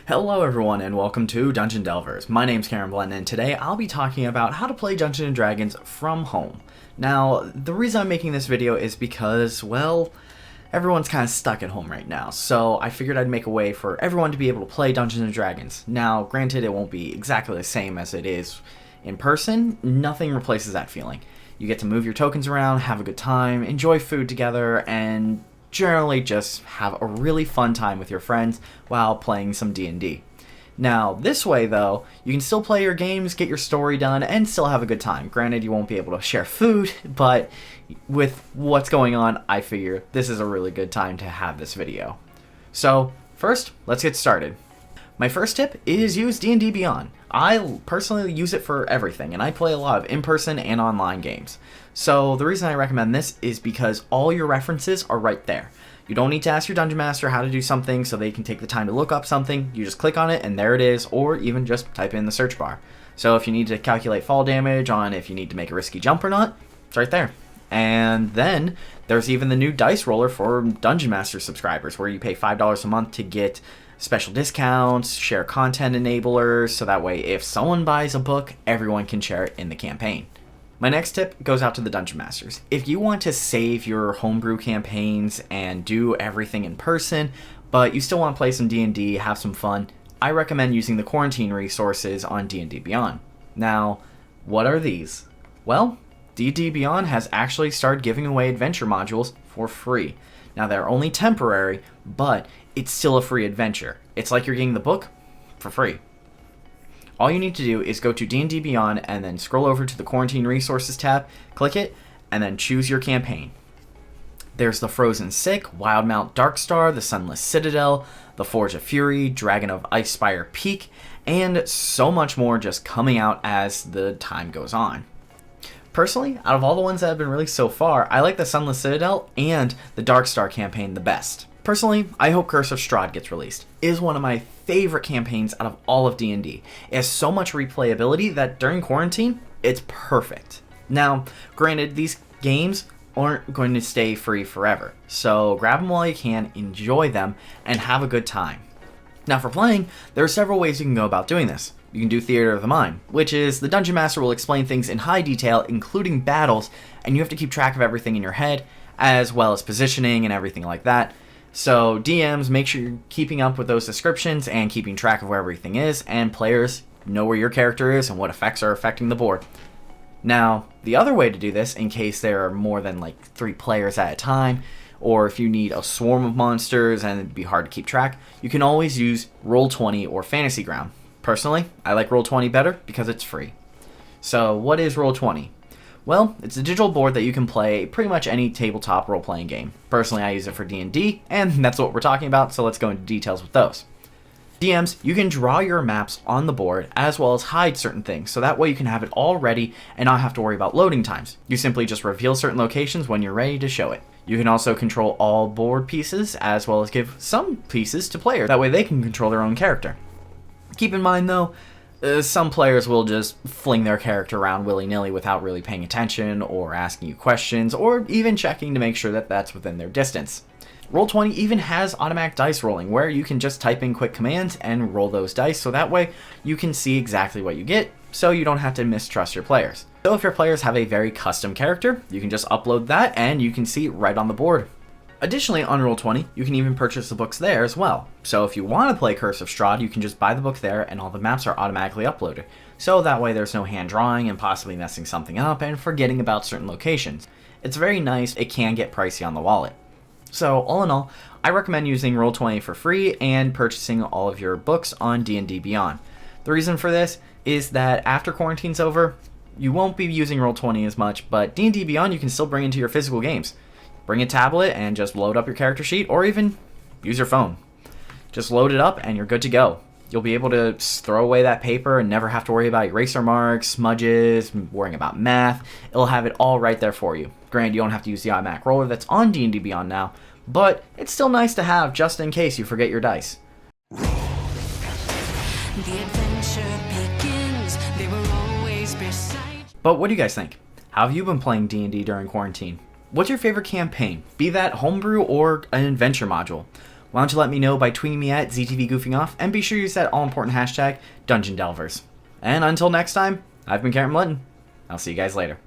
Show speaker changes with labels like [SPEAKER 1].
[SPEAKER 1] Hello everyone and welcome to Dungeon Delvers. My name's Karen Blenton and today I'll be talking about how to play Dungeons & Dragons from home. Now, the reason I'm making this video is because, well, everyone's kind of stuck at home right now, so I figured I'd make a way for everyone to be able to play Dungeons & Dragons. Now, granted, it won't be exactly the same as it is in person. Nothing replaces that feeling. You get to move your tokens around, have a good time, enjoy food together, and generally just have a really fun time with your friends while playing some D&D. Now, this way though, you can still play your games, get your story done, and still have a good time. Granted, you won't be able to share food, but with what's going on, I figure this is a really good time to have this video. So, first, let's get started. My first tip is use D&D Beyond. I personally use it for everything, and I play a lot of in-person and online games. So the reason I recommend this is because all your references are right there. You don't need to ask your Dungeon Master how to do something so they can take the time to look up something. You just click on it and there it is, or even just type it in the search bar. So if you need to calculate fall damage on if you need to make a risky jump or not, it's right there. And then there's even the new dice roller for Dungeon Master subscribers where you pay $5 a month to get special discounts, share content enablers, so that way if someone buys a book, everyone can share it in the campaign. My next tip goes out to the Dungeon Masters. If you want to save your homebrew campaigns and do everything in person, but you still want to play some D&D, have some fun, I recommend using the quarantine resources on D&D Beyond. Now, what are these? Well, D&D Beyond has actually started giving away adventure modules for free. Now, they're only temporary, but it's still a free adventure. It's like you're getting the book for free. All you need to do is go to D&D Beyond and then scroll over to the Quarantine Resources tab, click it, and then choose your campaign. There's the Frozen Sick, Wildmount Darkstar, the Sunless Citadel, the Forge of Fury, Dragon of Icespire Peak, and so much more just coming out as the time goes on. Personally, out of all the ones that have been released so far, I like the Sunless Citadel and the Darkstar campaign the best. Personally, I hope Curse of Strahd gets released. It is one of my favorite campaigns out of all of D&D. It has so much replayability that during quarantine, it's perfect. Now, granted, these games aren't going to stay free forever, so grab them while you can, enjoy them, and have a good time. Now for playing, there are several ways you can go about doing this. You can do Theater of the Mind, which is the Dungeon Master will explain things in high detail, including battles, and you have to keep track of everything in your head, as well as positioning and everything like that. So DMs, make sure you're keeping up with those descriptions and keeping track of where everything is, and players know where your character is and what effects are affecting the board. Now, the other way to do this, in case there are more than like 3 players at a time, or if you need a swarm of monsters and it'd be hard to keep track, you can always use Roll20 or Fantasy Ground. Personally, I like Roll20 better because it's free. So what is Roll20? Well, it's a digital board that you can play pretty much any tabletop role-playing game. Personally, I use it for D&D, and that's what we're talking about, so let's go into details with those. DMs, you can draw your maps on the board as well as hide certain things, so that way you can have it all ready and not have to worry about loading times. You simply just reveal certain locations when you're ready to show it. You can also control all board pieces as well as give some pieces to players, that way they can control their own character. Keep in mind though, some players will just fling their character around willy-nilly without really paying attention or asking you questions or even checking to make sure that that's within their distance. Roll20 even has automatic dice rolling where you can just type in quick commands and roll those dice so that way you can see exactly what you get so you don't have to mistrust your players. So if your players have a very custom character, you can just upload that and you can see it right on the board. Additionally, on Roll20, you can even purchase the books there as well. So if you want to play Curse of Strahd, you can just buy the book there and all the maps are automatically uploaded. So that way there's no hand drawing and possibly messing something up and forgetting about certain locations. It's very nice, it can get pricey on the wallet. So all in all, I recommend using Roll20 for free and purchasing all of your books on D&D Beyond. The reason for this is that after quarantine's over, you won't be using Roll20 as much, but D&D Beyond you can still bring into your physical games. Bring a tablet and just load up your character sheet, or even use your phone. Just load it up and you're good to go. You'll be able to throw away that paper and never have to worry about eraser marks, smudges, worrying about math. It'll have it all right there for you. Granted, you don't have to use the automatic roller that's on D&D Beyond now, but it's still nice to have just in case you forget your dice.
[SPEAKER 2] The adventure begins. They were always beside.
[SPEAKER 1] But what do you guys think? How have you been playing D&D during quarantine? What's your favorite campaign? Be that homebrew or an adventure module? Why don't you let me know by tweeting me at ZTVGoofingOff, and be sure you use that all-important hashtag, Dungeon Delvers. And until next time, I've been Cameron Linton. I'll see you guys later.